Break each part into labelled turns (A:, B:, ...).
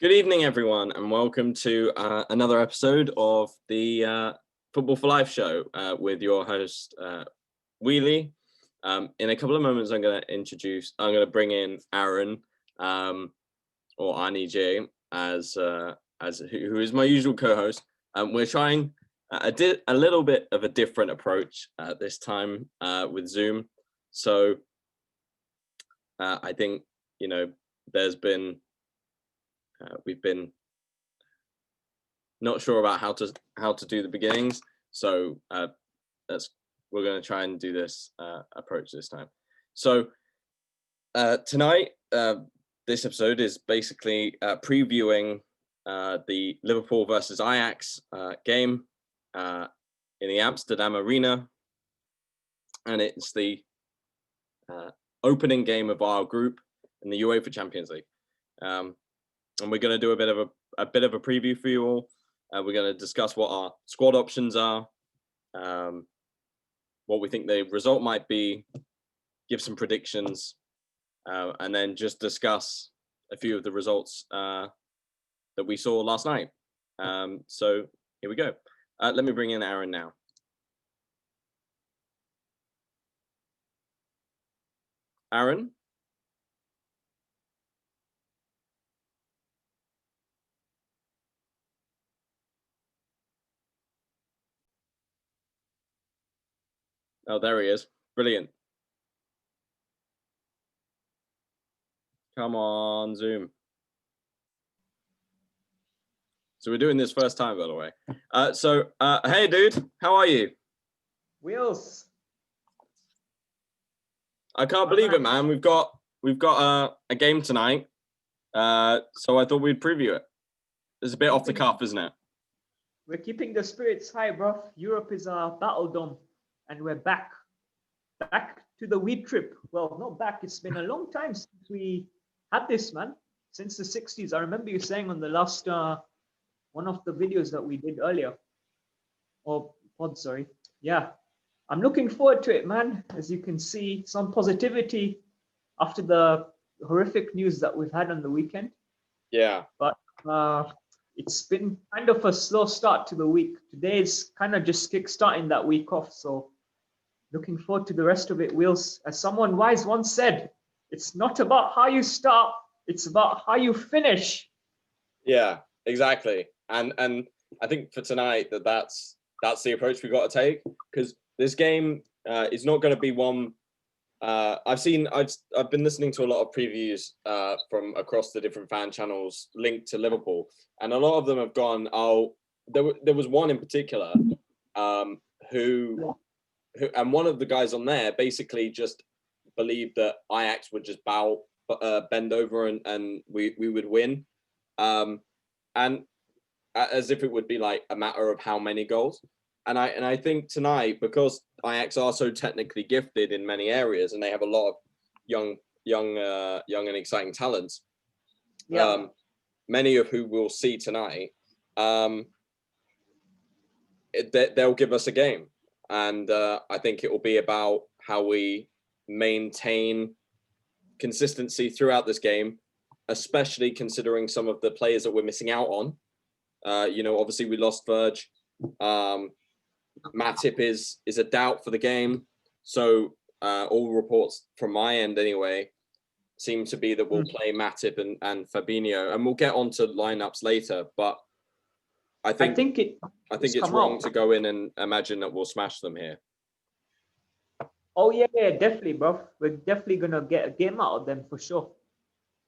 A: Good evening, everyone, and welcome to another episode of the Football for Life show with your host, Wheelie. In a couple of moments, I'm going to bring in Aaron, or Arnie J, who is my usual co-host. We're trying a little bit of a different approach this time with Zoom. So I think, we've been not sure about how to do the beginnings, so we're going to try and do this approach this time. So tonight, this episode is basically previewing the Liverpool versus Ajax game in the Amsterdam Arena, and it's the opening game of our group in the Uefa Champions League. And we're going to do a bit of a preview for you all. We're going to discuss what our squad options are, what we think the result might be, give some predictions, and then just discuss a few of the results that we saw last night. So here we go. Let me bring in Aaron now. Aaron? Oh, there he is. Brilliant. Come on, Zoom. So we're doing this first time, by the way. Hey, dude, how are you?
B: Wheels.
A: I can't believe it, man. We've got a game tonight. So I thought we'd preview it. It's a bit off the cuff, isn't it?
B: We're keeping the spirits high, bro. Europe is our battle dome. And we're back to the weed trip. Well, not back. It's been a long time since we had this, man. Since the 60s. I remember you saying on the last one of the videos that we did earlier. Or pod, sorry. Yeah. I'm looking forward to it, man. As you can see, some positivity after the horrific news that we've had on the weekend.
A: Yeah.
B: But it's been kind of a slow start to the week. Today is kind of just kickstarting that week off. So looking forward to the rest of it, Wheels. As someone wise once said, it's not about how you start, it's about how you finish.
A: Yeah, exactly. And I think for tonight that's the approach we've got to take, because this game is not going to be one. I've been listening to a lot of previews from across the different fan channels linked to Liverpool, and a lot of them have gone, there was one in particular who and one of the guys on there basically just believed that Ajax would just bend over and we would win, and as if it would be like a matter of how many goals. And I think tonight, because Ajax are so technically gifted in many areas and they have a lot of young and exciting talents, many of who we'll see tonight, they'll give us a game. And I think it will be about how we maintain consistency throughout this game, especially considering some of the players that we're missing out on. Obviously we lost Verge. Matip is a doubt for the game. So all reports from my end anyway seem to be that we'll play Matip and Fabinho, and we'll get onto lineups later. But I think it's wrong to go in and imagine that we'll smash them here.
B: Oh yeah, definitely, bro. We're definitely gonna get a game out of them for sure.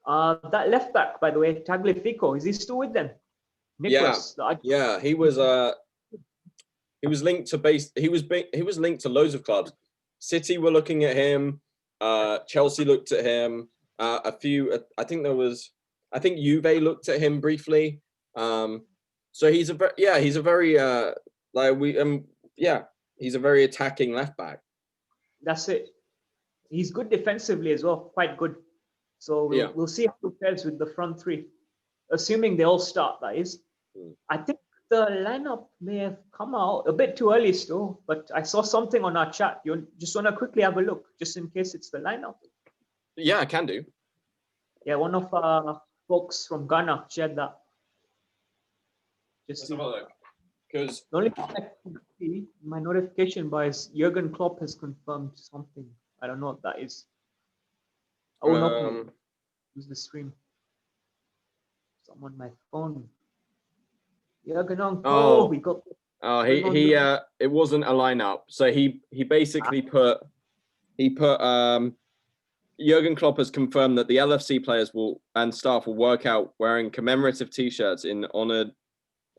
B: That left back, by the way, Tagliafico, is he still with them?
A: Nicholas, yeah, he was linked to loads of clubs. City were looking at him. Chelsea looked at him. I think Juve looked at him briefly. So he's a very attacking left back.
B: That's it. He's good defensively as well, quite good. So we'll see how he fares with the front three, assuming they all start. That is, I think the lineup may have come out a bit too early still, but I saw something on our chat. You just want to quickly have a look, just in case it's the lineup?
A: Yeah, I can do.
B: Yeah, one of our folks from Ghana shared that. Just
A: Let's have a look. Because
B: the only thing I can see in my notification bar is Jurgen Klopp has confirmed something. I don't know what that is. I will not use the stream. It's on my phone. Jurgen on call. We got.
A: It wasn't a lineup. So he basically put Jurgen Klopp has confirmed that the LFC players and staff will work out wearing commemorative T-shirts in honor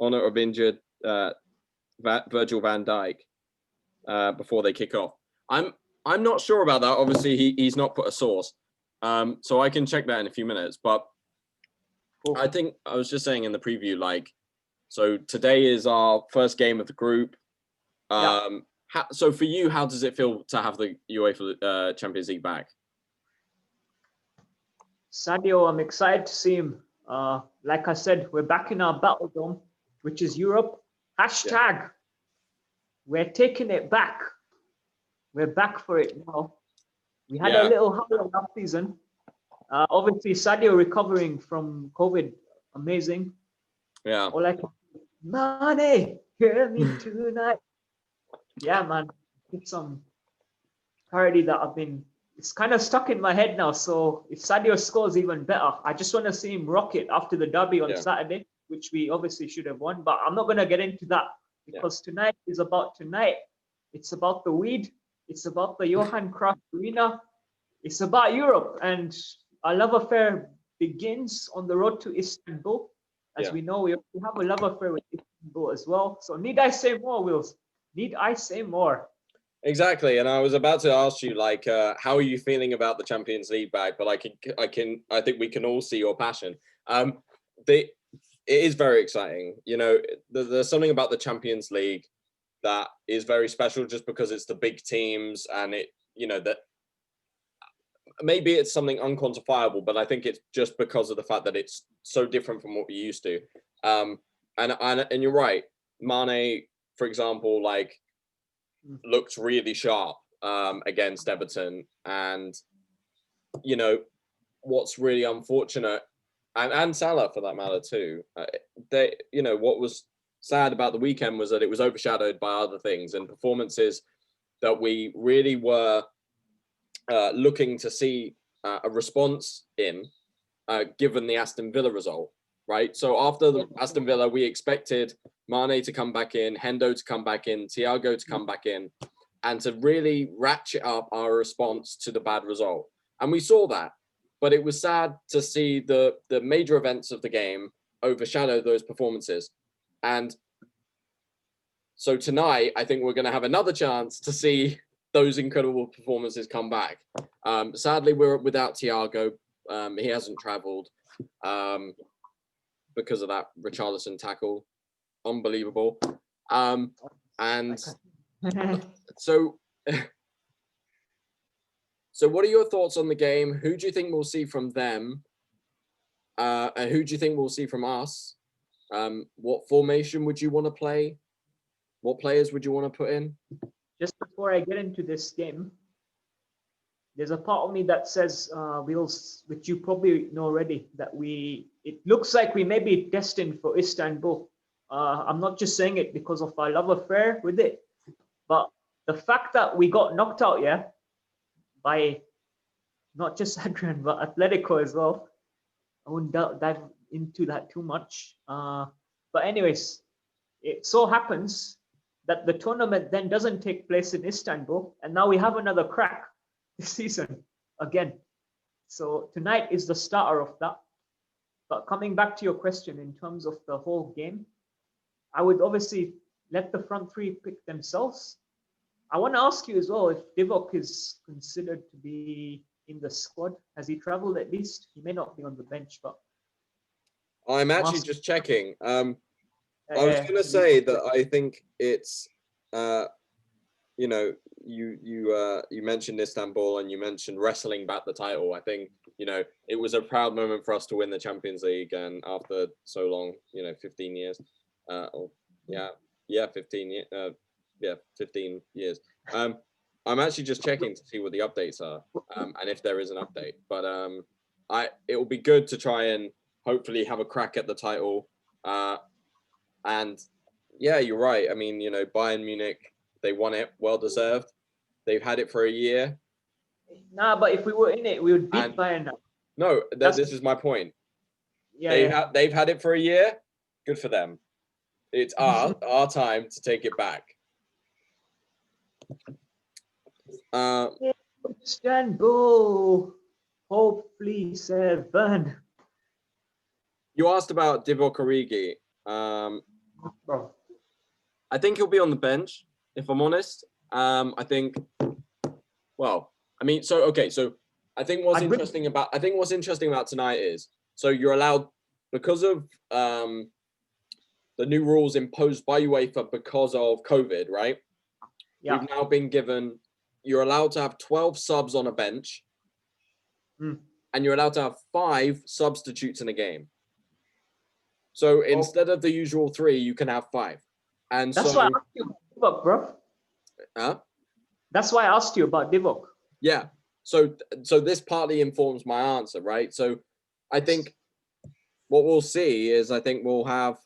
A: of injured Virgil van Dijk before they kick off. I'm not sure about that. Obviously, he's not put a source, so I can check that in a few minutes. But I think I was just saying in the preview, like, so today is our first game of the group. So for you, how does it feel to have the UEFA Champions League back?
B: Sadio, I'm excited to see him. Like I said, we're back in our battle dome, which is Europe. Hashtag, we're taking it back. We're back for it now. We had a little hurry last season. Obviously, Sadio recovering from COVID, amazing.
A: Yeah.
B: Or like, Mane, hear me tonight. Yeah, man, it's some parody that it's kind of stuck in my head now. So if Sadio scores, even better. I just want to see him rock it after the derby on Saturday, which we obviously should have won. But I'm not going to get into that because tonight is about tonight. It's about the weed. It's about the Johan Cruyff Arena. It's about Europe. And our love affair begins on the road to Istanbul. As we know, we have a love affair with Istanbul as well. So need I say more, Wills? Need I say more?
A: Exactly, and I was about to ask you, like, how are you feeling about the Champions League back? But I think we can all see your passion. It is very exciting. You know, there's something about the Champions League that is very special, just because it's the big teams, and that maybe it's something unquantifiable, but I think it's just because of the fact that it's so different from what we used to. And you're right, Mane, for example, like, looked really sharp against Everton. And, what's really unfortunate, and Salah for that matter too, what was sad about the weekend was that it was overshadowed by other things and performances that we really were looking to see a response in, given the Aston Villa result, right? So after the Aston Villa, we expected Mane to come back in, Hendo to come back in, Thiago to come back in, and to really ratchet up our response to the bad result. And we saw that, but it was sad to see the major events of the game overshadow those performances. And so tonight, I think we're going to have another chance to see those incredible performances come back. Sadly, we're without Thiago. He hasn't travelled because of that Richarlison tackle. Unbelievable. And so what are your thoughts on the game? Who do you think we'll see from them? And who do you think we'll see from us? What formation would you want to play? What players would you want to put in?
B: Just before I get into this game, there's a part of me that says, which you probably know already, that it looks like we may be destined for Istanbul. I'm not just saying it because of our love affair with it, but the fact that we got knocked out, by not just Adrian, but Atletico as well. I wouldn't dive into that too much. But anyways, it so happens that the tournament then doesn't take place in Istanbul, and now we have another crack this season again. So tonight is the starter of that. But coming back to your question in terms of the whole game, I would obviously let the front three pick themselves. I want to ask you as well if Divock is considered to be in the squad. Has he traveled at least? He may not be on the bench, but
A: I'm actually just checking. I was going to say that I think it's, you mentioned Istanbul and you mentioned wrestling back the title. I think, it was a proud moment for us to win the Champions League, and after so long, 15 years, 15 years. 15 years. I'm actually just checking to see what the updates are, and if there is an update. But it will be good to try and hopefully have a crack at the title. And yeah, you're right. I mean, you know, Bayern Munich, they won it, well deserved. They've had it for a year.
B: Nah, but if we were in it, we would beat
A: And
B: Bayern now.
A: no, this is my point.
B: Yeah,
A: They've had it for a year. Good for them. It's our time to take it back.
B: Istanbul, hopefully 7.
A: You asked about Divock Origi.
B: Bro.
A: I think he'll be on the bench, if I'm honest. I think, well, I mean, so I think what's interesting about tonight is, so you're allowed, because of the new rules imposed by UEFA because of COVID, right?
B: Yeah.
A: We've now been given, you're allowed to have 12 subs on a bench, and you're allowed to have 5 substitutes in a game. So instead of the usual 3, you can have 5. And
B: that's why I asked you about Divock, bro.
A: Huh?
B: That's why I asked you about Divock.
A: Yeah. So this partly informs my answer, right? So I think what we'll see is, I think we'll have,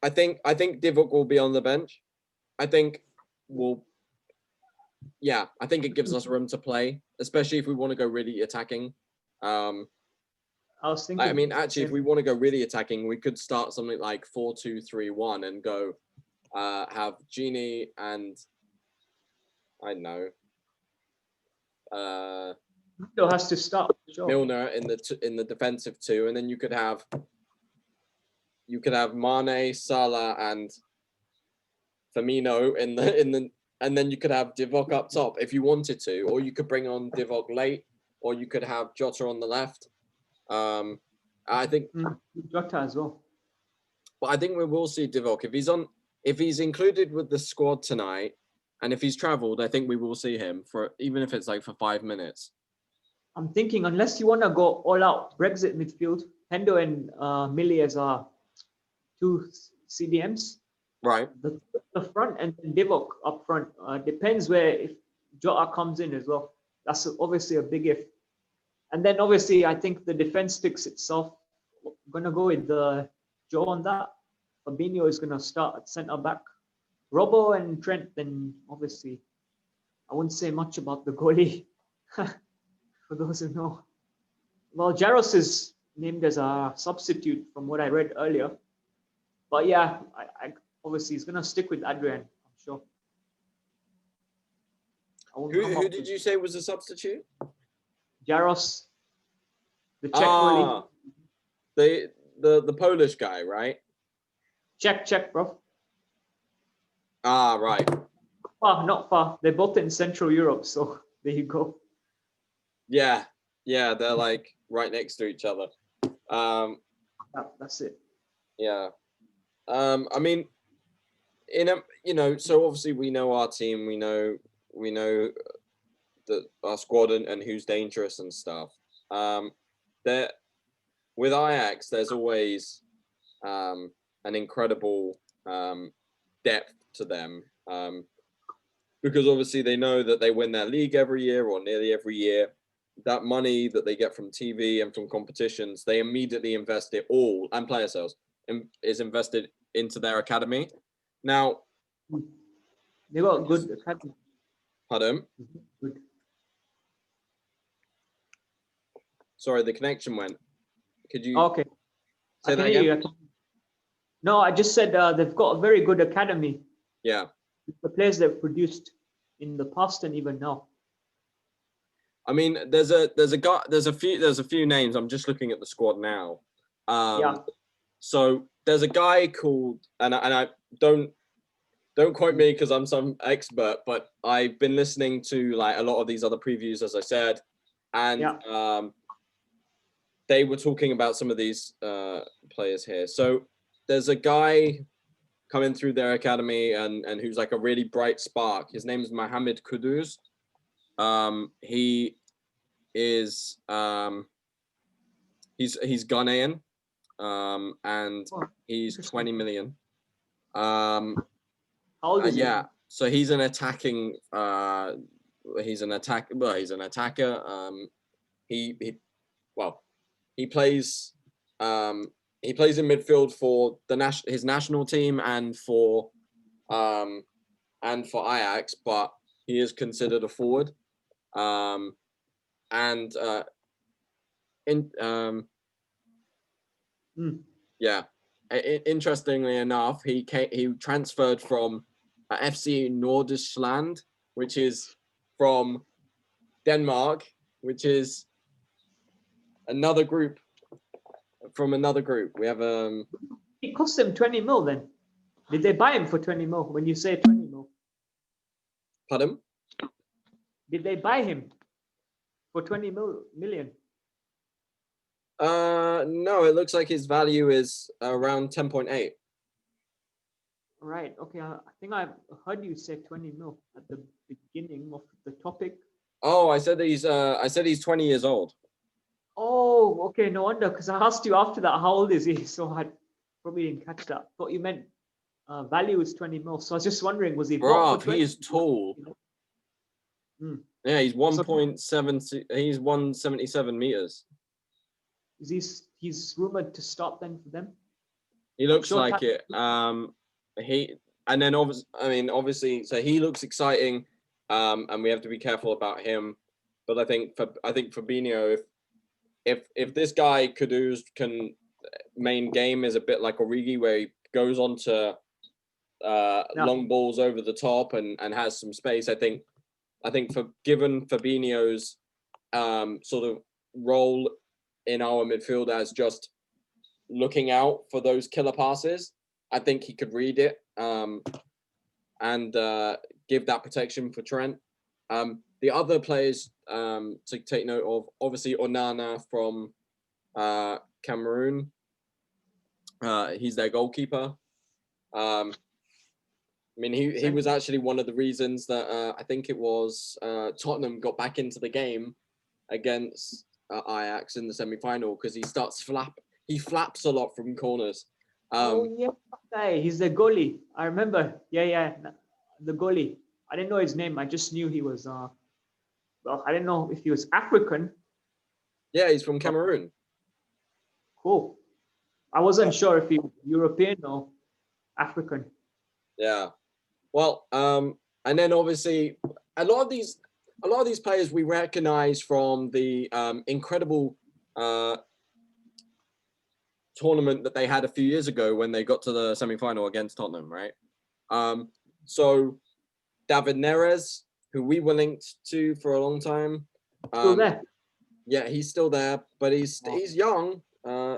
A: I think Divock will be on the bench. I think I think it gives us room to play, especially if we want to go really attacking.
B: I was thinking.
A: I mean, actually, if we want to go really attacking, we could start something like 4-2-3-1 and go have Genie and I don't know.
B: Still has to start. Sure.
A: Milner in the defensive 2, and then you could have Mane, Salah, and Firmino in the, and then you could have Divock up top if you wanted to, or you could bring on Divock late, or you could have Jota on the left. I think
B: Jota as well.
A: But I think we will see Divock if he's included with the squad tonight, and if he's travelled, I think we will see him for, even if it's like for 5 minutes.
B: I'm thinking, unless you want to go all out Brexit midfield, Hendo and Millie as our 2 CDMs.
A: Right.
B: The front and Divock up front. Depends where, if Jota comes in as well. That's obviously a big if. And then obviously, I think the defense picks itself. I'm going to go with Joe on that. Fabinho is going to start at centre back. Robbo and Trent, then obviously, I wouldn't say much about the goalie. For those who know. Well, Jaros is named as a substitute from what I read earlier. But yeah, I obviously he's going to stick with Adrian, I'm sure.
A: Who did you say was a substitute?
B: Jaros, the Czech goalie.
A: The Polish guy, right?
B: Czech, bro.
A: Ah, right.
B: Not far. They're both in Central Europe, so there you go.
A: Yeah, they're like right next to each other.
B: Yeah, that's it.
A: Yeah. I mean, so obviously we know our team, we know our squad and who's dangerous and stuff. There, with Ajax, there's always an incredible depth to them, because obviously they know that they win their league every year or nearly every year. That money that they get from TV and from competitions, they immediately invest it all, and player sales is invested into their academy. Now,
B: they got good academy.
A: Pardon?
B: Good.
A: Sorry, the connection went. Could you
B: Okay.
A: say that again?
B: No, I just said they've got a very good academy.
A: Yeah.
B: The players they've produced in the past and even now.
A: I mean, there's a few names. I'm just looking at the squad now.
B: Yeah.
A: So there's a guy called, and I don't quote me because I'm some expert, but I've been listening to like a lot of these other previews, as I said, and they were talking about some of these players here. So there's a guy coming through their academy and who's like a really bright spark. His name is Mohamed Kudus. He is he's Ghanaian, and he's 20 million.
B: How old is he?
A: Yeah, so he's an attacking. He's an attacker. He well, he plays in midfield for his national team and for Ajax, but he is considered a forward. Interestingly enough, he transferred from FC Nordjylland, which is from Denmark, which is another group from another group. We have
B: It cost them 20 mil then. Did they buy him for 20 mil? When you say 20 mil,
A: pardon?
B: Did they buy him for 20 million?
A: No, it looks like his value is around 10.8.
B: Right. Okay. I think I heard you say 20 mil at the beginning of the topic.
A: Oh, I said he's 20 years old.
B: Oh, okay. No wonder, because I asked you after that, how old is he? So I probably didn't catch that. Thought you meant value is 20 mil. So I was just wondering, was he bought for 20?
A: He is tall. Yeah, he's 1.7. He's 177 meters.
B: Is he's rumored to start then for them?
A: He looks like it. Obviously, so he looks exciting, and we have to be careful about him. But I think Fabinho, if this guy can main game is a bit like Origi, where he goes on to long balls over the top and has some space. I think given Fabinho's sort of role in our midfield as just looking out for those killer passes, I think he could read it and give that protection for Trent. The other players to take note of, obviously Onana from Cameroon. He's their goalkeeper. He was actually one of the reasons that I think it was Tottenham got back into the game against Ajax in the semi-final, because he flaps a lot from corners.
B: He's the goalie. I remember. Yeah, the goalie. I didn't know his name. I just knew he was. I didn't know if he was African.
A: Yeah, he's from Cameroon.
B: Cool. I wasn't sure if he was European or African.
A: Yeah. Well, and then obviously a lot of these players we recognize from the incredible tournament that they had a few years ago when they got to the semi-final against Tottenham, right? So David Neres, who we were linked to for a long time.
B: Still there?
A: Yeah, he's still there, but he's young.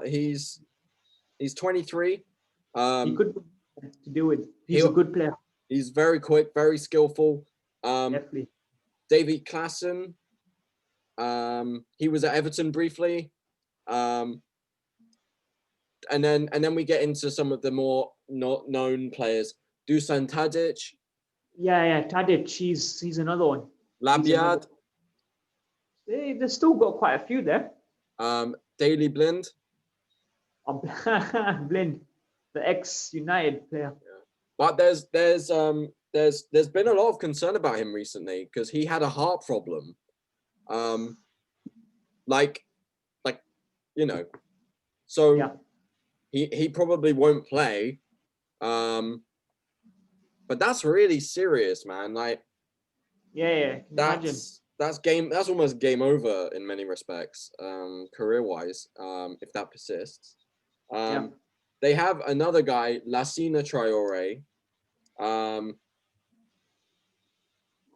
A: He's 23.
B: He could do it. He's a good player.
A: He's very quick, very skillful.
B: Definitely.
A: David Klaassen. He was at Everton briefly. And then we get into some of the more not known players. Dusan Tadic.
B: Yeah, Tadic. He's another one.
A: Labiad.
B: They've still got quite a few there.
A: Daley Blind.
B: Blind, the ex-United player.
A: Yeah. But there's been a lot of concern about him recently because he had a heart problem. So yeah. He probably won't play. But that's really serious, man. Like,
B: yeah.
A: That's almost game over in many respects, career-wise, if that persists. They have another guy, Lassina Traore.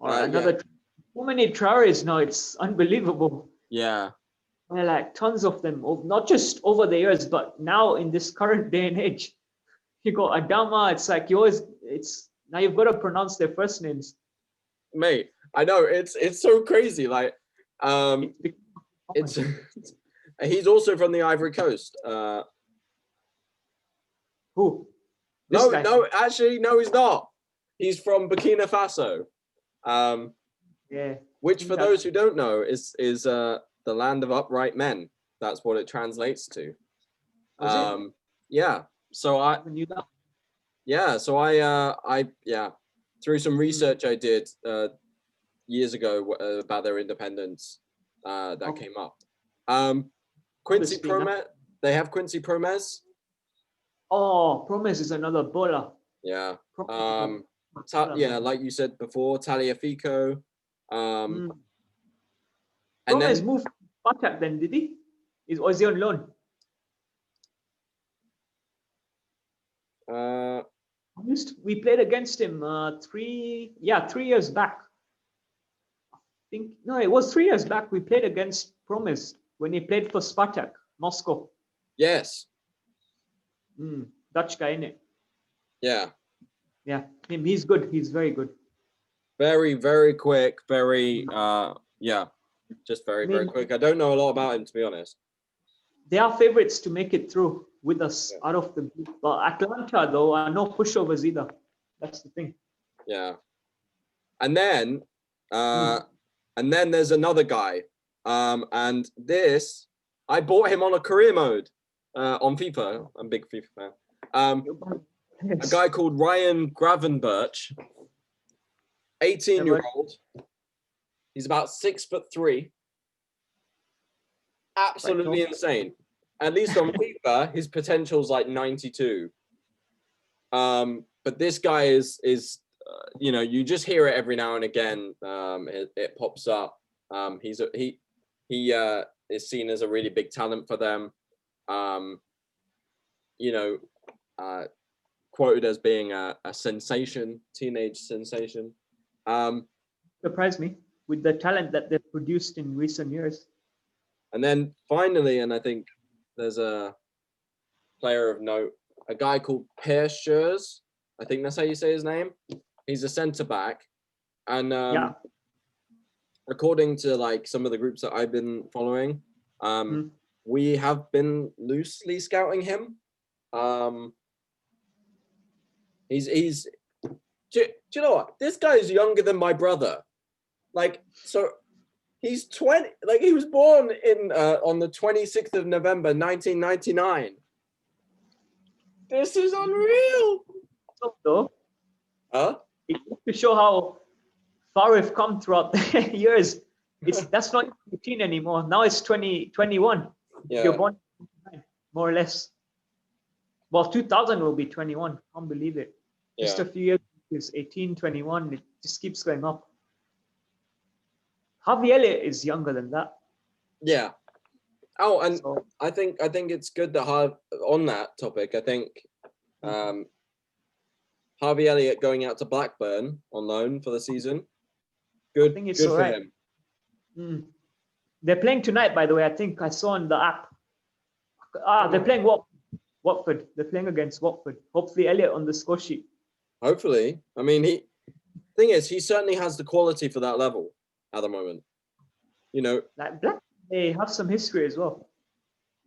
B: So many Traores now, it's unbelievable.
A: Yeah.
B: There are like tons of them, not just over the years, but now in this current day and age. You got Adama, it's like now you've got to pronounce their first names.
A: Mate, I know, it's so crazy. Like, he's also from the Ivory Coast.
B: Who?
A: Actually, no, he's not. He's from Burkina Faso. Which, for those who don't know, is the land of upright men. That's what it translates to. Yeah. So I through some research I did years ago about their independence, that came up. Quincy
B: Obviously, no.
A: Promes. They have Quincy Promes.
B: Oh, Promise is another bowler.
A: Yeah.
B: Promise is a bowler,
A: Yeah,
B: man.
A: like you said before, Taliafico.
B: Mm.
A: And
B: Promise
A: then
B: moved to Spartak then, did he? Was he on loan? We played against him 3 years back. It was 3 years back. We played against Promise when he played for Spartak Moscow.
A: yes.
B: Dutch guy, innit?
A: Yeah.
B: Yeah, him. He's good. He's very good.
A: Very, very quick. Very yeah. Just very,
B: I mean,
A: very quick. I don't know a lot about him, to be honest.
B: they are favorites to make it through with us out of the group. But Atlanta, though, are no pushovers either. That's the thing.
A: Yeah. And then there's another guy. And this, I bought him on a career mode on FIFA. I'm a big FIFA fan. A guy called Ryan Gravenberch, 18-year-old. He's about 6'3". Absolutely insane. At least on FIFA, his potential's like 92. But this guy is you just hear it every now and again. It pops up. He is seen as a really big talent for them. Quoted as being a sensation, teenage sensation.
B: Surprised me with the talent that they've produced in recent years.
A: And then finally, and I think there's a player of note, a guy called Per Schurz. I think that's how you say his name. He's a centre back, and according to like some of the groups that I've been following, we have been loosely scouting him. He's. Do you know what? This guy is younger than my brother. Like, so he's 20. Like, he was born in on the 26th of November, 1999. This is unreal.
B: So,
A: Huh?
B: it goes to show how far we've come throughout the years. That's not 18 anymore. Now it's 2021.
A: Yeah.
B: You're born in 99, more or less. Well, 2000 will be 21. Can't believe it.
A: Yeah.
B: Just a few years, it's 18, 21. It just keeps going up. Harvey Elliott is younger than that.
A: Yeah. Oh, and so, I think it's good that on that topic, I think Harvey Elliott going out to Blackburn on loan for the season. Good, I think it's good for him.
B: They're playing tonight, by the way. I think I saw on the app. They're playing Watford. They're playing against Watford. Hopefully, Elliott on the score sheet.
A: Hopefully. I mean, thing is, he certainly has the quality for that level at the moment. You know,
B: like Black, they have some history as well.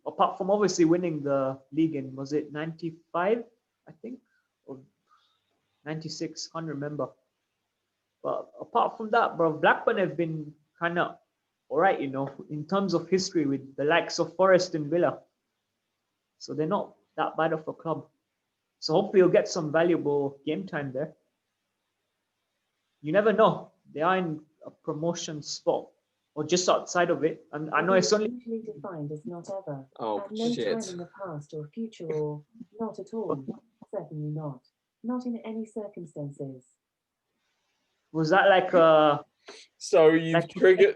B: Apart from obviously winning the league in, was it 95, I think, or 96? Can't remember. But apart from that, bro, Blackburn have been kind of all right, in terms of history with the likes of Forest and Villa. So they're not that bad of a club. So hopefully you'll get some valuable game time there. You never know. They are in a promotion spot or just outside of it. And I know it's only
C: usually defined as not ever.
A: Oh,
C: at no
A: shit.
C: time in the past or future, or not at all. Certainly not. Not in any circumstances.
B: Was that like
A: so you've like triggered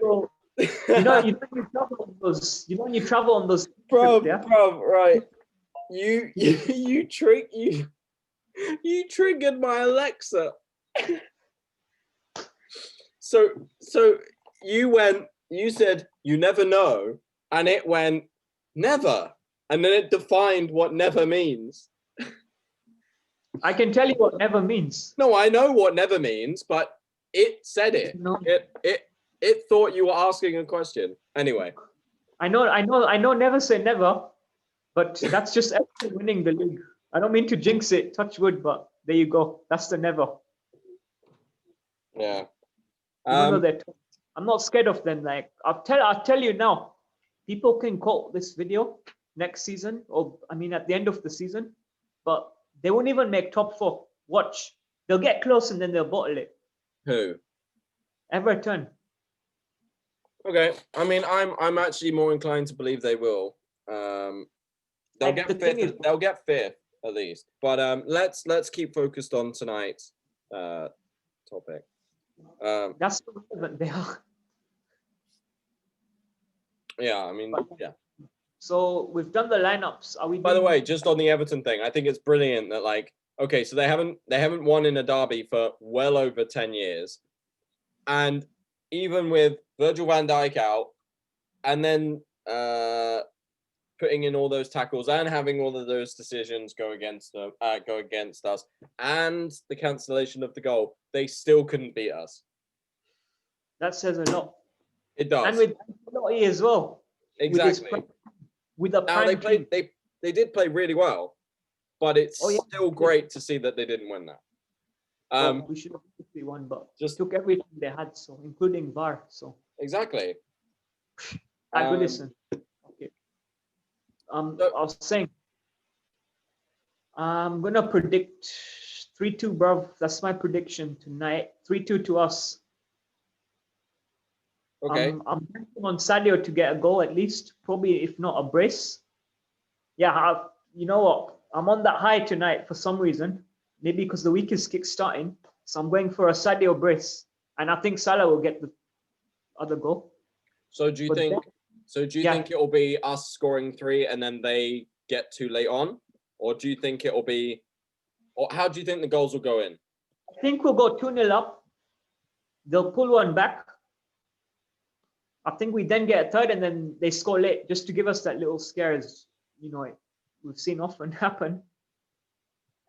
B: you travel on those when you travel on those
A: bro,
B: trips, yeah?
A: Bro, right. You triggered my Alexa. So you said you never know, and it went never, and then it defined what never means.
B: I can tell you what never means.
A: No, I know what never means, but it said it.
B: No.
A: It thought you were asking a question. Anyway.
B: I know never say never, but that's just Everton winning the league. I don't mean to jinx it, touch wood, but there you go. That's the never.
A: Yeah.
B: I'm not scared of them. Like I'll tell you now, people can quote this video next season, or at the end of the season, but they won't even make top 4. Watch. They'll get close and then they'll bottle it.
A: Who?
B: Everton.
A: Okay. I'm actually more inclined to believe they will. They'll get fifth. They'll get fifth at least. But let's keep focused on tonight's topic.
B: That's relevant. They are.
A: Yeah, I mean, yeah.
B: So we've done the lineups. Are we?
A: By the way, just on the Everton thing, I think it's brilliant that like, okay, so they haven't won in a derby for well over 10 years, and even with Virgil van Dijk out, and then putting in all those tackles and having all of those decisions go against us, and the cancellation of the goal, they still couldn't beat us.
B: That says a lot.
A: It does.
B: And with Ancelotti as well.
A: Exactly.
B: With a
A: now they did play really well, but it's still great to see that they didn't win that.
B: Well, we should have won, but just took everything they had, so including VAR. So
A: exactly.
B: Listen. Okay. I was saying, I'm gonna predict 3-2, bro. That's my prediction tonight. 3-2 to us.
A: Okay.
B: I'm betting on Sadio to get a goal at least, probably if not a brace. Yeah, you know what? I'm on that high tonight for some reason. Maybe because the week is kick-starting. So I'm going for a Sadio brace. And I think Salah will get the other goal.
A: So do you think it will be us scoring 3 and then they get 2 late on? Or do you think it will be, or how do you think the goals will go in?
B: I think we'll go 2-0 up. They'll pull one back. I think we then get a third and then they score late just to give us that little scare, as you know, we've seen often happen.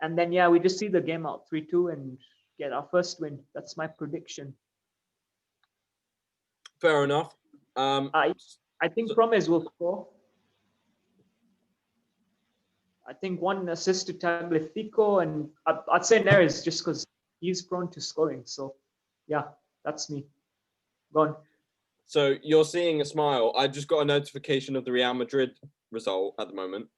B: And then, we just see the game out 3-2 and get our first win. That's my prediction.
A: Fair enough.
B: I think Promes will score. I think 1 assist to Tagliafico, and I'd say Neres just because he's prone to scoring. So, that's me. Go on.
A: So you're seeing a smile. I just got a notification of the Real Madrid result at the moment.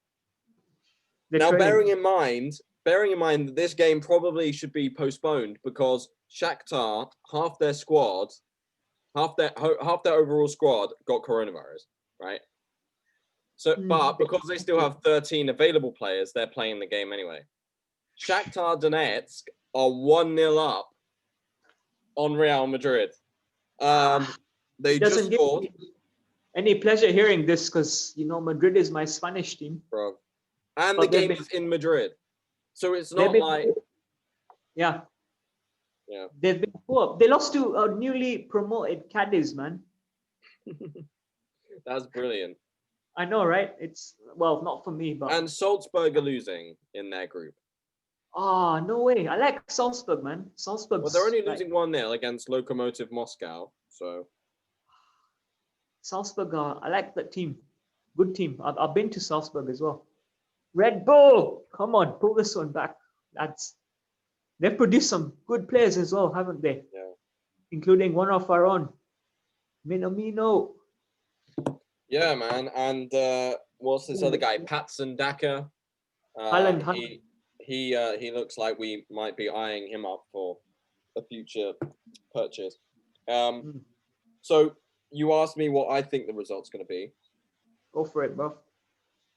A: Now, bearing in mind that this game probably should be postponed because Shakhtar, half their overall squad got coronavirus, right? So, but because they still have 13 available players, they're playing the game anyway. Shakhtar Donetsk are 1-0 up on Real Madrid. They just scored.
B: Any pleasure hearing this because Madrid is my Spanish team,
A: bro. And the game is in Madrid, so it's not like
B: they've been poor. They lost to a newly promoted Cadiz, man.
A: That's brilliant.
B: I know, right? It's not for me, but
A: and Salzburg are losing in their group.
B: Oh, no way. I like Salzburg, man. Salzburg.
A: Well, they're only losing 1-0 against Lokomotiv Moscow, so.
B: Salzburg, I like that team. Good team. I've been to Salzburg as well. Red Bull, come on, pull this one back. They've produced some good players as well, haven't they?
A: Yeah.
B: Including one of our own, Minamino.
A: Yeah, man. And what's this other guy? Patson Daka. He looks like we might be eyeing him up for a future purchase. So you asked me what I think the result's going to be.
B: Go for it, bro.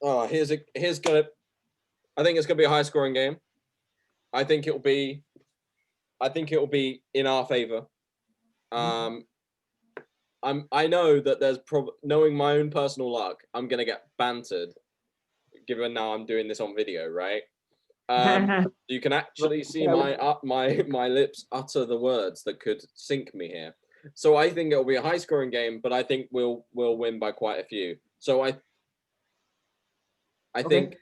A: I think it's going to be a high scoring game. I think it'll be in our favor. I know that there's knowing my own personal luck, I'm going to get bantered given now I'm doing this on video, right? You can actually see my lips utter the words that could sink me here. So I think it'll be a high scoring game, but I think we'll win by quite a few. So I think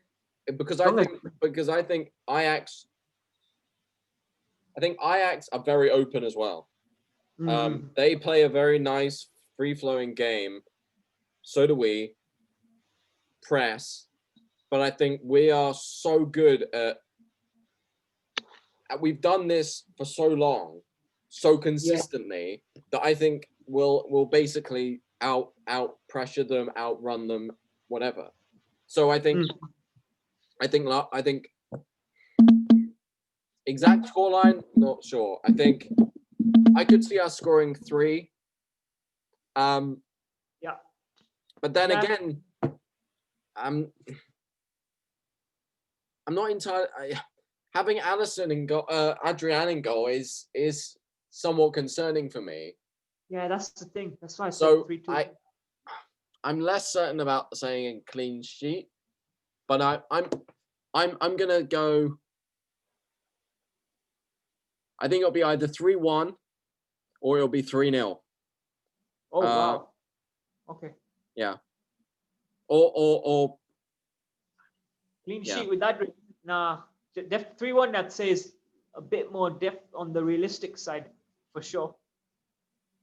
A: because I think Ajax are very open as well. They play a very nice free flowing game. So do we. Press. But I think we are so good at we've done this for so long, so consistently that I think we'll basically out pressure them, outrun them, whatever. So I think exact scoreline, not sure. I think I could see us scoring 3. But then again,
D: I'm not entirely. Having Alisson and Adrian in goal is somewhat concerning for me.
B: Yeah, that's the thing. That's why I said
D: So
B: 3-2.
D: I'm less certain about saying a clean sheet, but I'm gonna go. I think it'll be either 3-1 or it'll be 3-0.
B: Oh wow. Okay.
D: Yeah. Or
B: Clean
D: Yeah.
B: sheet with that. Nah, 3-1. That says a bit more depth on the realistic side, for sure.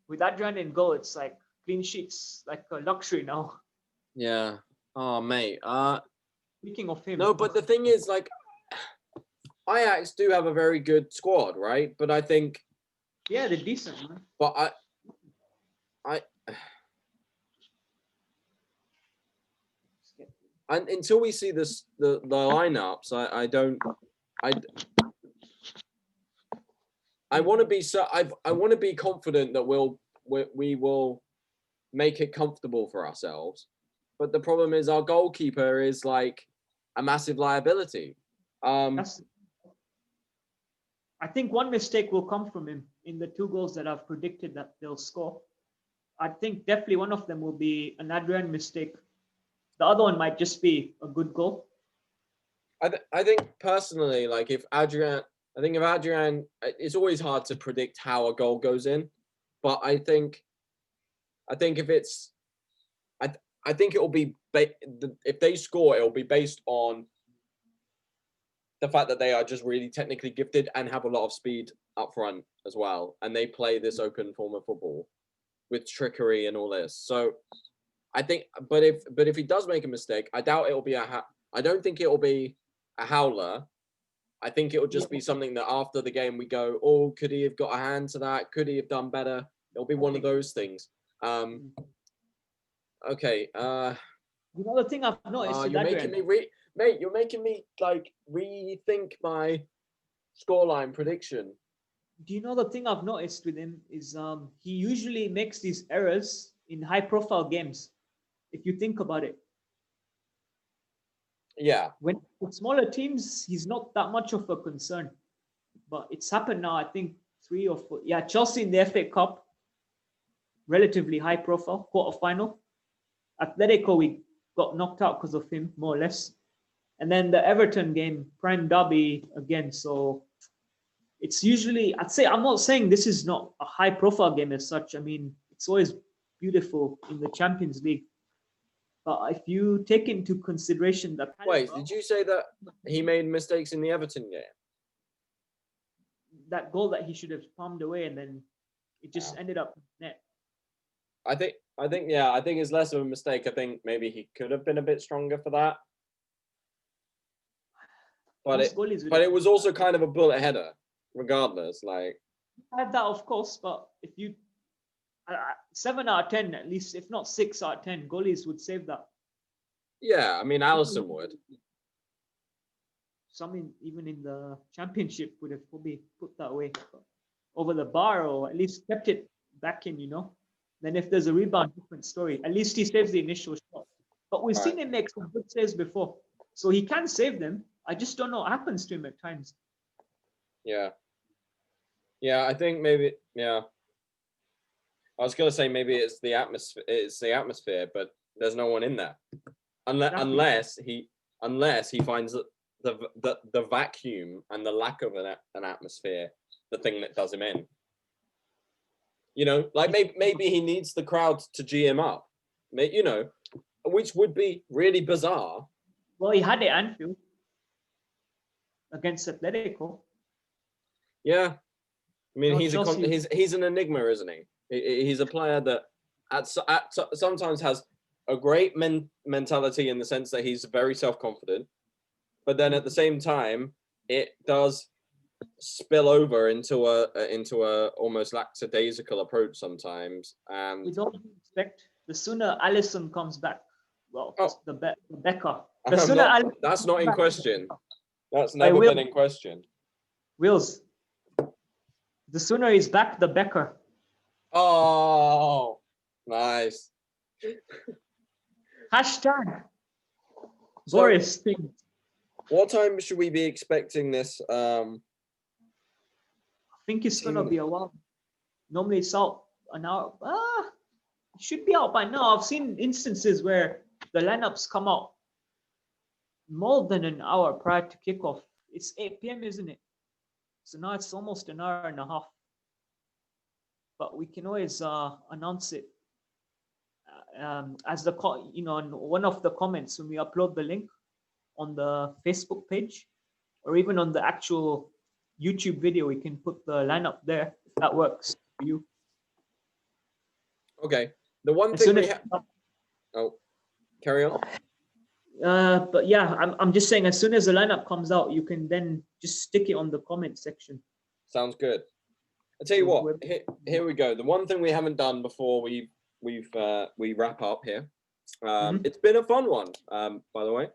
B: With Adrian in goal, it's like clean sheets like a luxury now.
D: yeah. Oh mate.
B: Speaking of him.
D: No, but the thing is, like, Ajax do have a very good squad, right? But I think,
B: yeah, they're decent, man.
D: but and until we see the lineups, I want to be I want to be confident that we will make it comfortable for ourselves. But the problem is our goalkeeper is like a massive liability.
B: I think one mistake will come from him in the 2 goals that I've predicted that they'll score. I think definitely one of them will be an Adrian mistake. The other one might just be a good goal.
D: I think personally, like if Adrian, it's always hard to predict how a goal goes in, but I think if it's, I think it will be if they score, it will be based on the fact that they are just really technically gifted and have a lot of speed up front as well, and they play this open form of football with trickery and all this. So I think, but if he does make a mistake, I doubt it will be I don't think it will be a howler. I think it will just be something that after the game we go, oh, could he have got a hand to that? Could he have done better? It'll be one of those things. Okay.
B: You know the thing I've noticed.
D: You're making me mate. You're making me like rethink my scoreline prediction.
B: Do you know the thing I've noticed with him is he usually makes these errors in high-profile games. If you think about it.
D: Yeah.
B: When with smaller teams, he's not that much of a concern. But it's happened now, I think 3 or 4. Yeah, Chelsea in the FA Cup, relatively high profile, quarterfinal. Atletico, we got knocked out because of him, more or less. And then the Everton game, prime derby again. So it's usually, I'm not saying this is not a high profile game as such. I mean, it's always beautiful in the Champions League. But if you take into consideration that...
D: Wait, did you say that he made mistakes in the Everton game?
B: That goal that he should have palmed away and then it just ended up net.
D: I think it's less of a mistake. I think maybe he could have been a bit stronger for that. But it was also kind of a bullet header, regardless. Like,
B: I had that, of course, but if you 7 out of 10, at least, if not 6 out of 10, goalies would save that.
D: Yeah, I mean, Alisson would.
B: Some even in the championship would have probably put that away over the bar, or at least kept it back in, Then if there's a rebound, different story. At least he saves the initial shot. But we've seen him make some good saves before. So he can save them. I just don't know what happens to him at times.
D: Yeah. Yeah, I think maybe, yeah. I was going to say maybe it's the atmosphere, but there's no one in there. Unless he finds the vacuum and the lack of an atmosphere, the thing that does him in. Like maybe he needs the crowd to G him up, which would be really bizarre.
B: Well, he had it at Anfield against Atletico.
D: Yeah, I mean he's an enigma, isn't he? He's a player that sometimes has a great mentality in the sense that he's very self-confident, but then at the same time it does spill over into a almost lackadaisical approach sometimes. And
B: with all due respect, the sooner Alisson comes back, the better.
D: That's not in question. That's never been in question.
B: Wills, the sooner he's back, the better.
D: Oh, nice.
B: Hashtag
D: So,
B: Boris thing.
D: what time should we be expecting this?
B: I think it's gonna be a while. Normally it's out an hour. It should be out by now. I've seen instances where the lineups come out more than an hour prior to kickoff. It's 8 p.m., isn't it? So now it's almost an hour and a half. But we can always announce it as on one of the comments when we upload the link on the Facebook page, or even on the actual YouTube video. We can put the lineup there. If that works for you.
D: Okay. The one
B: As
D: thing
B: soon
D: we
B: as
D: Oh, carry on.
B: but yeah, I'm just saying, as soon as the lineup comes out, you can then just stick it on the comment section.
D: Sounds good. I'll tell you what. Here we go. The one thing we haven't done before we wrap up here. It's been a fun one. By the way,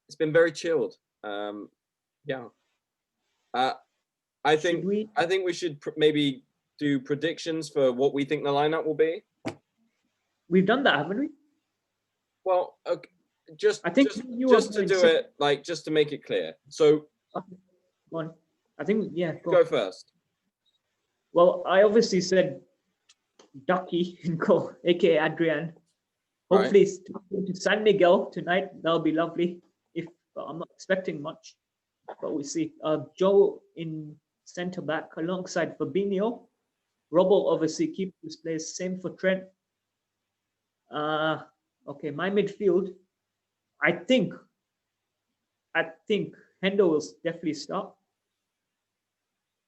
D: it's been very chilled. Yeah. I think we should maybe do predictions for what we think the lineup will be.
B: We've done that, haven't we?
D: Well, okay, just
B: I think
D: just to do it, like, just to make it clear. So,
B: one, I think, yeah.
D: Go first.
B: Well, I obviously said Ducky in goal, aka Adrian. Hopefully, it's to San Miguel tonight. That'll be lovely. But I'm not expecting much, but we'll see. Joe in centre back alongside Fabinho. Robbo obviously keeps his place. Same for Trent. Okay, my midfield. I think Hendo will definitely start.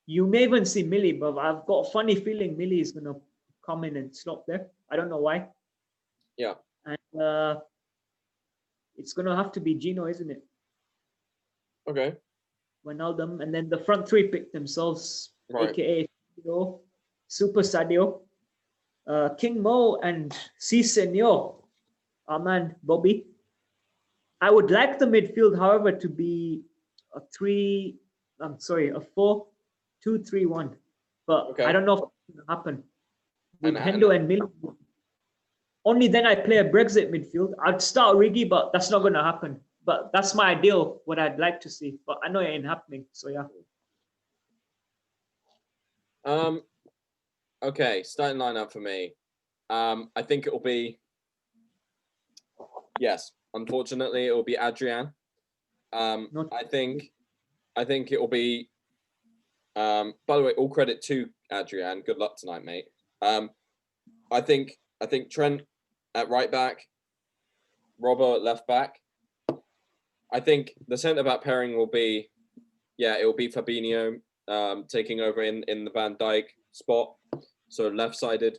B: You may even see Millie, but I've got a funny feeling Millie is gonna come in and slot there. I don't know why.
D: Yeah.
B: And it's gonna have to be Gino, isn't it?
D: Okay.
B: Wijnaldum, and then the front three pick themselves,
D: Right.
B: aka Sadio, Super Sadio, King Mo, and Si Senor, our man Bobby. I would like the midfield, however, to be a 4-2-3-1. But I don't know if it's going to happen. With Hendo and Millie. Only then I play a Brexit midfield. I'd start Origi, but that's not going to happen. But that's my ideal, what I'd like to see. But I know it ain't happening, so yeah.
D: Okay, starting lineup for me. I think it will be. Yes, unfortunately, it will be Adrian. I think it will be. By the way, all credit to Adrian. Good luck tonight, mate. I think Trent at right back, Robbo at left back. I think the centre back pairing will be, it will be Fabinho taking over in the Van Dijk spot, so left-sided.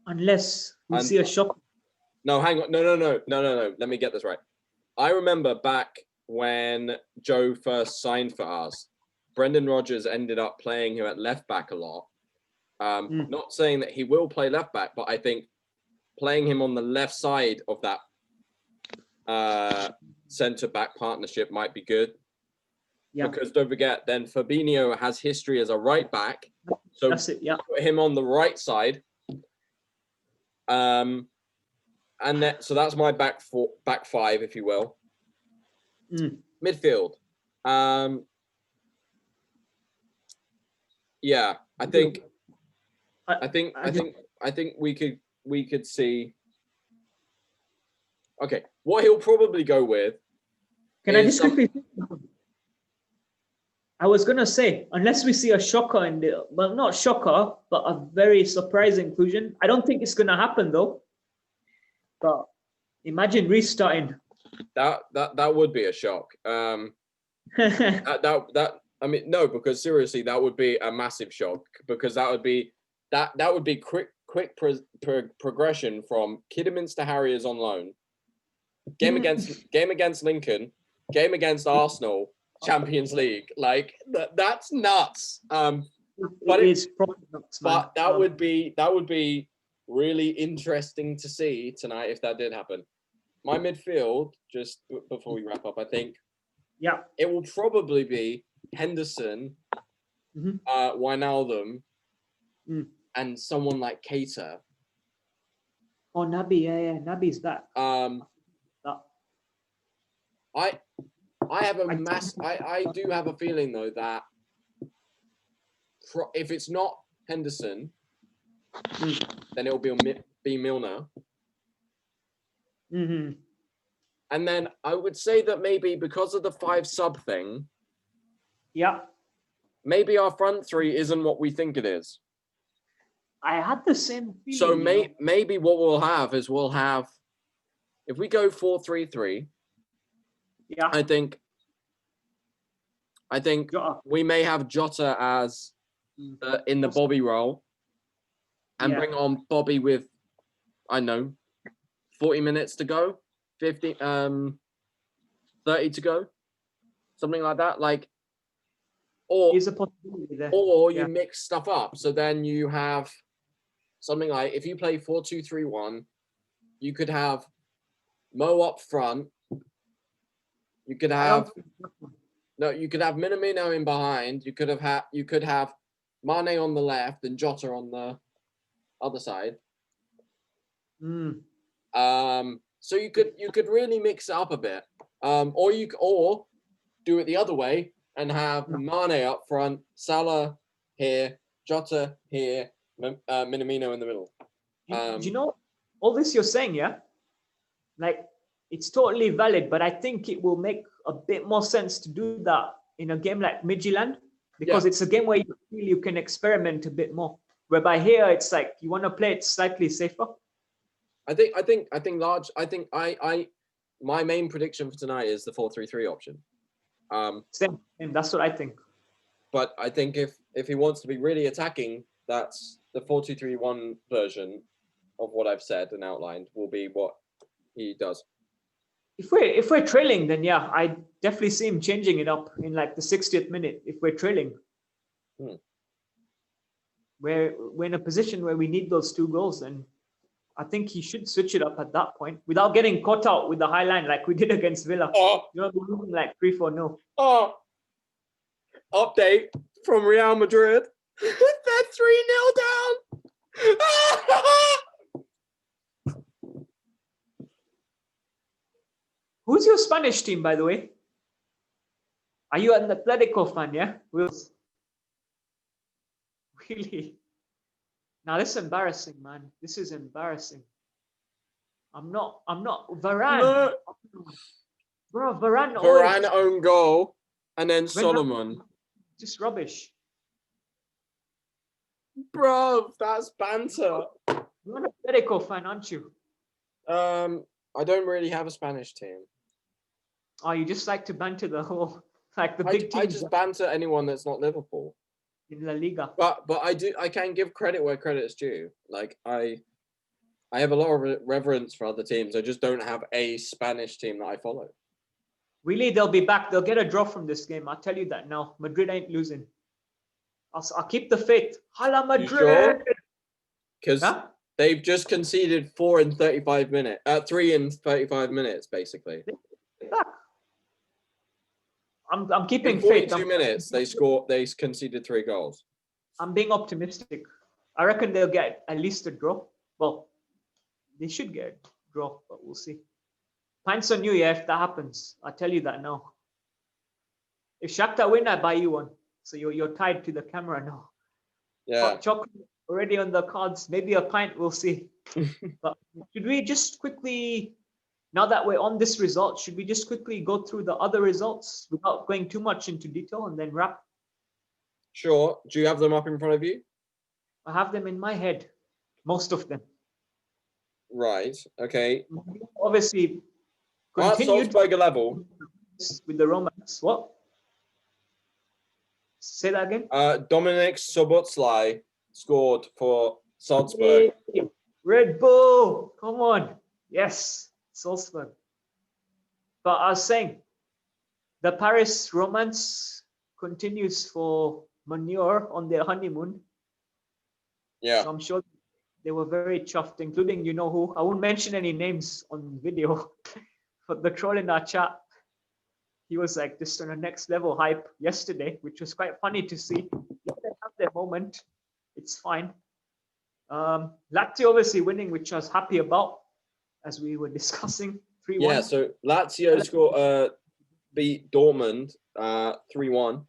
B: Unless we see a shock.
D: No, hang on. No. Let me get this right. I remember back when Joe first signed for us, Brendan Rodgers ended up playing him at left back a lot. Not saying that he will play left back, but I think playing him on the left side of that centre back partnership might be good. Yeah. Because don't forget, then Fabinho has history as a right back, so that's it. Yeah, put him on the right side. And so that's my back five, if you will. Midfield. Yeah, I think we could see. Okay, what he'll probably go with.
B: Can I just quickly? I was gonna say, unless we see a shocker well, not shocker, but a very surprise inclusion. I don't think it's gonna happen though. But imagine restarting.
D: That would be a shock. I mean, no, because seriously, that would be a massive shock, because that would be quick progression from Kidderminster Harriers on loan, game against Lincoln, game against Arsenal, Champions League. Like that's nuts. But
B: it is probably nuts, man.
D: But that would be really interesting to see tonight if that did happen. My midfield, just before we wrap up, I think, it will probably be Henderson, Wijnaldum, and someone like Keita.
B: Oh, Nabi, yeah, Nabi's back. That-
D: I have a
B: I-
D: I do have a feeling though that if it's not Henderson, then it will be Milner.
B: Mm-hmm.
D: And then I would say that maybe because of the 5 sub thing,
B: Yeah,
D: maybe our front three isn't what we think it is.
B: I had the same feeling.
D: So
B: you know.
D: maybe what we'll have is if we go 4-3-3,
B: Yeah,
D: I think
B: Jota.
D: we may have Jota as in the Bobby role and
B: Yeah.
D: bring on Bobby with, I don't know, 40 minutes to go, 30 to go, something like that. Like, or
B: Is a possibility there.
D: you mix stuff up. So then you have something like, if you play 4-2-3-1, you could have Mo up front. You could have Minamino in behind. You could have Mane on the left and Jota on the other side. So you could really mix it up a bit. Or do it the other way and have Mane up front, Salah here, Jota here, Minamino in the middle.
B: Do you know all this you're saying? Yeah, like it's totally valid, but I think it will make a bit more sense to do that in a game like Midtjylland because it's a game where you feel you can experiment a bit more. Whereby here it's like you want to play it slightly safer.
D: My main prediction for tonight is the 4-3-3 option.
B: Same, and that's what I think.
D: But I think if he wants to be really attacking, that's the 4-2-3-1 version of what I've said and outlined will be what he does.
B: If we're trailing, then yeah, I definitely see him changing it up in like the 60th minute. If we're trailing, we're in a position where we need those 2 goals, and I think he should switch it up at that point without getting caught out with the high line like we did against Villa. You know, we're losing like 3-4-0.
D: Update from Real Madrid. They're 3-0 down.
B: Who's your Spanish team, by the way? Are you an Atletico fan, yeah? Wills. Really? Now this is embarrassing, man. This is embarrassing. I'm not Varane.
D: No.
B: Bro, Varane
D: own goal and then Solomon.
B: Just rubbish.
D: Bro, that's banter.
B: You're an Atletico fan, aren't you?
D: I don't really have a Spanish team.
B: Oh, you just like to banter the whole, like the big teams.
D: I just banter anyone that's not Liverpool.
B: In La Liga.
D: But I can give credit where credit is due. Like I have a lot of reverence for other teams. I just don't have a Spanish team that I follow.
B: Really, they'll be back. They'll get a draw from this game. I'll tell you that now. Madrid ain't losing. I'll keep the faith. Hala Madrid.
D: Because they've just conceded 4 in 35 minutes. 3 in 35 minutes, basically.
B: I'm keeping
D: in
B: faith.
D: 42 minutes, they conceded 3 goals.
B: I'm being optimistic. I reckon they'll get at least a draw. Well, they should get a draw, but we'll see. Pints on you, yeah, if that happens. I'll tell you that now. If Shakhtar win, I buy you one. So you're tied to the camera now.
D: Yeah.
B: Hot chocolate already on the cards. Maybe a pint, we'll see. But should we just quickly, now that we're on this result, should we just quickly go through the other results without going too much into detail and then wrap?
D: Sure. Do you have them up in front of you?
B: I have them in my head, most of them.
D: Right. Okay.
B: Obviously,
D: At Salzburger level,
B: with the Romans. What? Say that again.
D: Dominik Szoboszlai scored for Salzburg.
B: Hey, Red Bull, come on. Yes, Salzburg. But I was saying, the Paris romance continues for Manure on their honeymoon.
D: Yeah.
B: So I'm sure they were very chuffed, including you know who. I won't mention any names on video, but the troll in our chat, he was like just on a next level hype yesterday, which was quite funny to see. Let them have their moment. It's fine. Lazio obviously winning, which I was happy about, as we were discussing. 3-1.
A: Yeah, so Lazio beat Dortmund 3-1.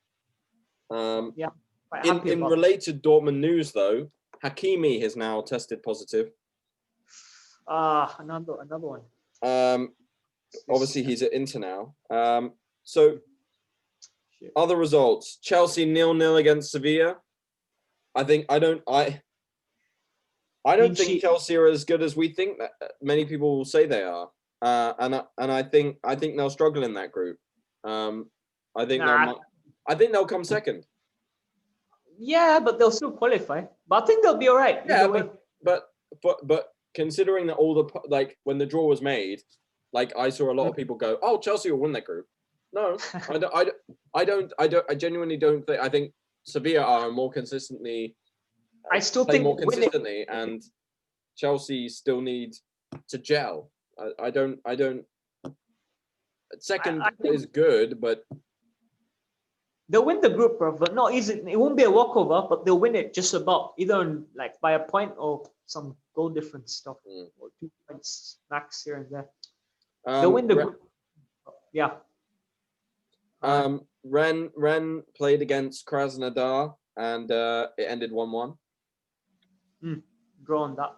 B: Quite
A: In
B: happy about.
A: related Dortmund news though, Hakimi has now tested positive.
B: Another one.
A: Obviously he's at Inter now. So
B: Shit.
A: other results: Chelsea 0-0 against Sevilla. I don't
B: Clean
A: think
B: sheet.
A: Chelsea are as good as we think that many people will say they are. And I think they'll struggle in that group. I think they'll come second.
B: Yeah, but they'll still qualify. But I think they'll be all right.
A: Yeah,
B: either way.
A: but considering that all the like when the draw was made, like I saw a lot of people go, "Oh, Chelsea will win that group." No, I genuinely don't think. I think Sevilla are more consistently.
B: I still
A: play
B: think
A: more
B: they win it.
A: consistently, and Chelsea still need to gel. I don't. Second
B: I think-
A: is good, but
B: They'll win the group, bro. But not easy. It won't be a walkover, but they'll win it just about either like by a point or some goal difference stuff, or 2 points max here and there. They'll win the group. Yeah.
A: Rennes played against Krasnodar, and it ended 1-1.
B: Draw on that.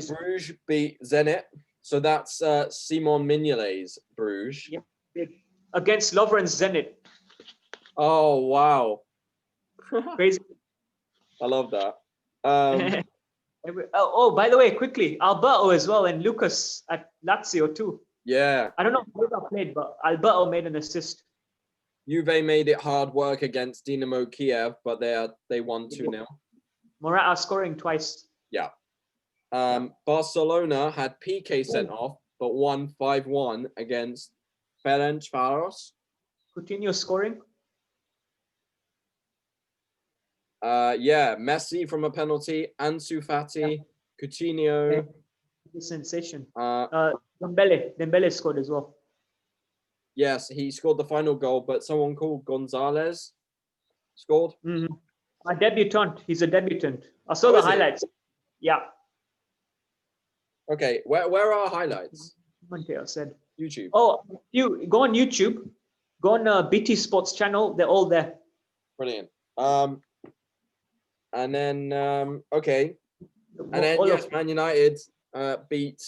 A: Bruges beat Zenit, so that's Simon Mignolet's Bruges.
B: Yep. Against Lovren Zenit.
A: Oh wow,
B: Crazy.
A: I love that.
B: By the way, quickly, Alberto as well and Lucas at Lazio too.
A: Yeah,
B: I don't know who that played, but Alberto made an assist.
A: Juve made it hard work against Dinamo Kiev, but they won 2-0.
B: Morata scoring twice.
A: Yeah. Barcelona had PK sent off, but won 5-1 against Ferencváros.
B: Coutinho scoring.
A: Yeah, Messi from a penalty, Ansu Fati, Coutinho.
B: The sensation.
A: Uh,
B: Dembele scored as well.
A: yes, he scored the final goal, but someone called Gonzalez scored.
B: A debutant. He's a debutant. I saw
A: Oh,
B: the
A: is he?
B: highlights. Yeah.
A: Okay, where are highlights?
B: Monte said.
A: YouTube.
B: Oh, you go on YouTube. Go on BT Sports channel. They're all there.
A: Brilliant. And then okay, and then
B: All
A: yes,
B: of
A: Man United beat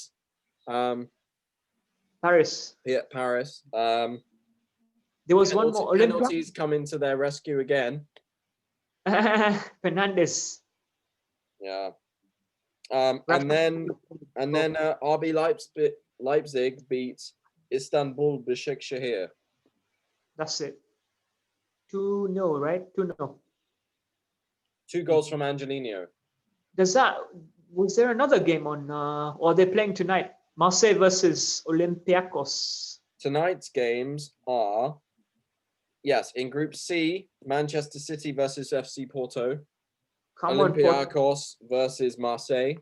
B: Paris.
A: Paris.
B: There was one more. Olympia.
A: Penalties come into their rescue again.
B: Fernandes.
A: Yeah. And then RB Leipzig beat Istanbul Başakşehir.
B: That's it. 2-0, right? 2-0.
A: 2 goals from Angelino.
B: Was there another game on, or they're playing tonight? Marseille versus Olympiacos.
A: Tonight's games are, yes, in Group C, Manchester City versus FC Porto.
B: Come on, Porto.
A: Olympiacos versus Marseille.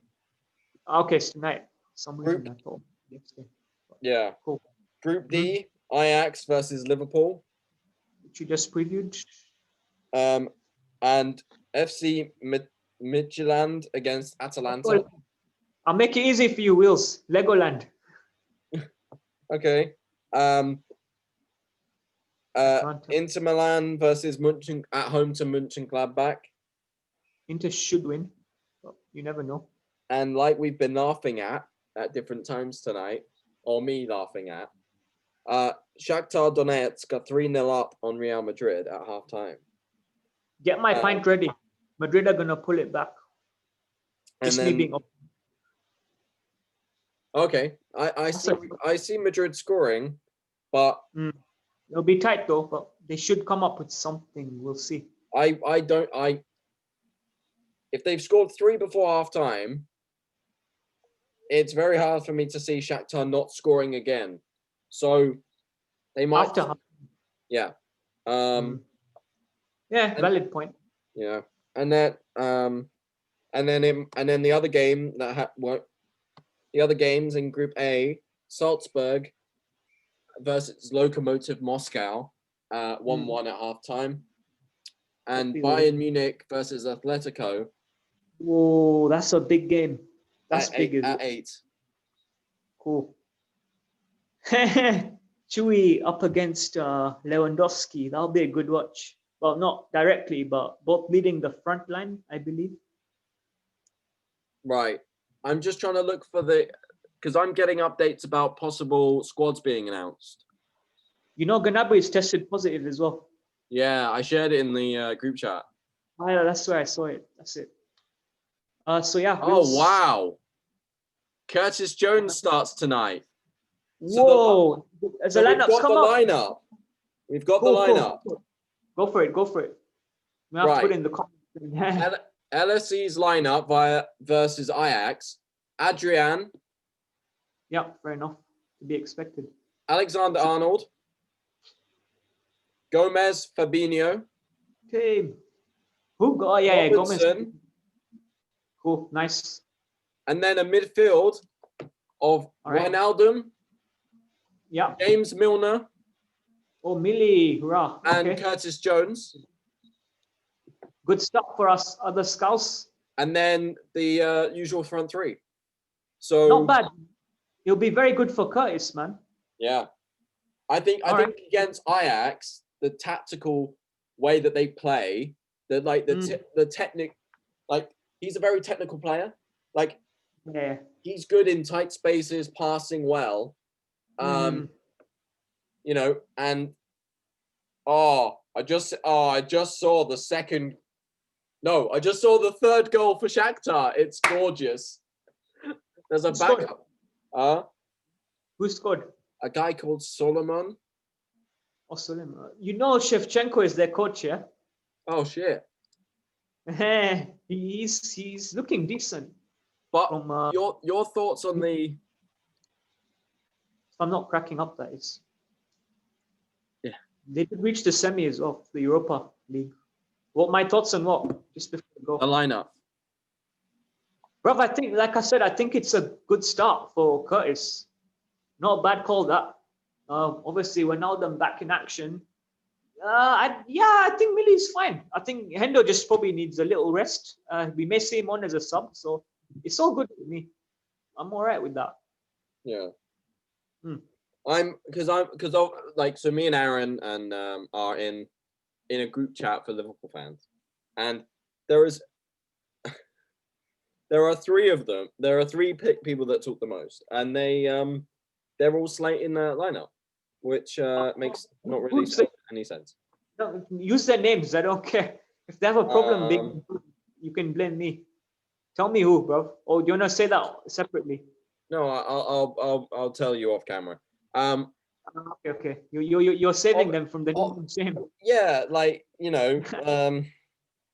B: Okay, it's tonight. Some reason
A: Group-
B: I thought yesterday.
A: Yeah.
B: Cool.
A: Group D, Ajax versus Liverpool.
B: Which you just previewed.
A: And FC Midtjylland against Atalanta.
B: I'll make it easy for you, Wills. Legoland.
A: Okay.
B: Atalanta.
A: Inter Milan versus Munchen at home to Mönchengladbach.
B: Inter should win. But you never know.
A: And like we've been laughing at different times tonight, or me laughing at, Shakhtar Donetsk got 3-0 up on Real Madrid at halftime.
B: Get my pint ready. Madrid are gonna pull it back.
A: And
B: Just me
A: then,
B: being up.
A: okay, I see Madrid scoring, but
B: It'll be tight though, but they should come up with something. We'll see.
A: If they've scored 3 before halftime, it's very hard for me to see Shakhtar not scoring again. So they might.
B: After.
A: Yeah.
B: Yeah, valid point.
A: Yeah, and then the other game the other games in Group A, Salzburg versus Lokomotiv Moscow, 1-1 at halftime, and Bayern Munich versus Atletico,
B: Oh, that's a big game. That's
D: at
B: big.
D: eight,
B: Is
D: at
B: it?
D: 8.
B: Cool. Chewy up against Lewandowski. That'll be a good watch. Well, not directly, but both leading the front line, I believe.
D: Right. I'm just trying to look for because I'm getting updates about possible squads being announced.
B: You know, Gnabry is tested positive as well.
D: Yeah, I shared it in the group chat.
B: Oh, yeah, that's where I saw it. That's it. So yeah.
D: Oh, wow. Curtis Jones starts tonight.
B: Whoa! As the
D: So we've
B: lineups
D: got
B: come
D: the
B: up.
D: lineup. We've got the
B: Cool, cool,
D: lineup.
B: cool. Go for it. Go for it. We have to put it in the comments.
D: LSE's lineup versus Ajax. Adrian,
B: Yeah, fair enough. To be expected.
D: Alexander Arnold, Gomez, Fabinho,
B: Okay. Who got? Oh, yeah, Gomez.
D: Robertson,
B: Cool, nice.
D: and then a midfield of
B: All right.
D: Wijnaldum,
B: Yeah.
D: James Milner,
B: Oh, Millie, hurrah.
D: and
B: Okay.
D: Curtis Jones.
B: Good stuff for us, other scouts.
D: And then the usual front three. So
B: Not bad. It'll be very good for Curtis, man.
D: yeah, I think against Ajax, the tactical way that they play, the technique, like he's a very technical player. Like he's good in tight spaces, passing well. You know, and I just saw the second. No, I just saw the third goal for Shakhtar. It's gorgeous. There's a backup.
B: Who scored?
D: A guy called Solomon.
B: Oh, Solomon. You know Shevchenko is their coach, yeah?
D: Oh shit.
B: He's looking decent.
D: But
B: From,
D: your thoughts on the?
B: I'm not cracking up, that is.
D: Yeah.
B: They did reach the semi as well, the Europa League. What my thoughts on what? Just before we go.
D: The lineup.
B: Bruv, I think, like I said, I think it's a good start for Curtis. Not a bad call, that. Obviously, Wijnaldum back in action. I think Millie's fine. I think Hendo just probably needs a little rest. We may see him on as a sub, so it's all good with me. I'm all right with that.
D: Yeah.
A: So me and Aaron and are in a group chat for Liverpool fans, and there are three of them. There are three people that talk the most, and they're all slating the lineup, which makes not really any sense.
B: No, use their names. I don't care. If they have a problem, you can blame me. Tell me who, bro. Or do you want to say that separately?
A: No, I'll tell you off camera.
B: Okay. You're saving them from the shame.
A: Yeah, like you know.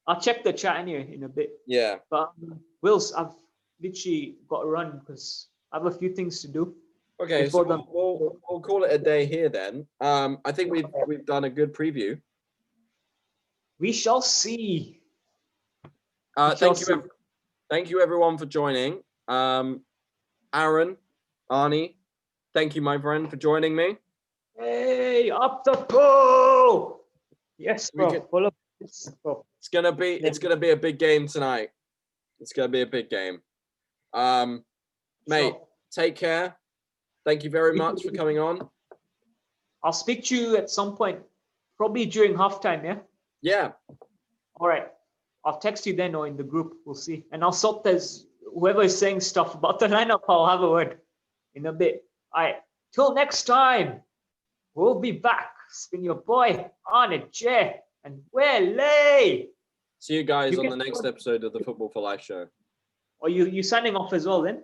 B: I'll check the chat anyway in a bit.
A: Yeah.
B: But Wills, I've literally got to run because I have a few things to do.
A: Okay, so we'll call it a day here then. I think we've done a good preview.
B: We shall see.
A: Thank you everyone for joining. Aaron, Arnie, thank you, my friend, for joining me.
B: Hey, up the pole! Yes, bro. Follow this, bro.
A: It's gonna be a big game tonight. It's gonna be a big game. Mate, take care. Thank you very much for coming on.
B: I'll speak to you at some point, probably during halftime, yeah?
A: Yeah.
B: All right. I'll text you then or in the group. We'll see. And I'll sort this. Whoever is saying stuff about the lineup, I'll have a word in a bit. All right. Till next time, we'll be back. It's been your boy, Arnie J. And Wele.
A: See you guys on the next episode of the Football for Life show.
B: Are you signing off as well then?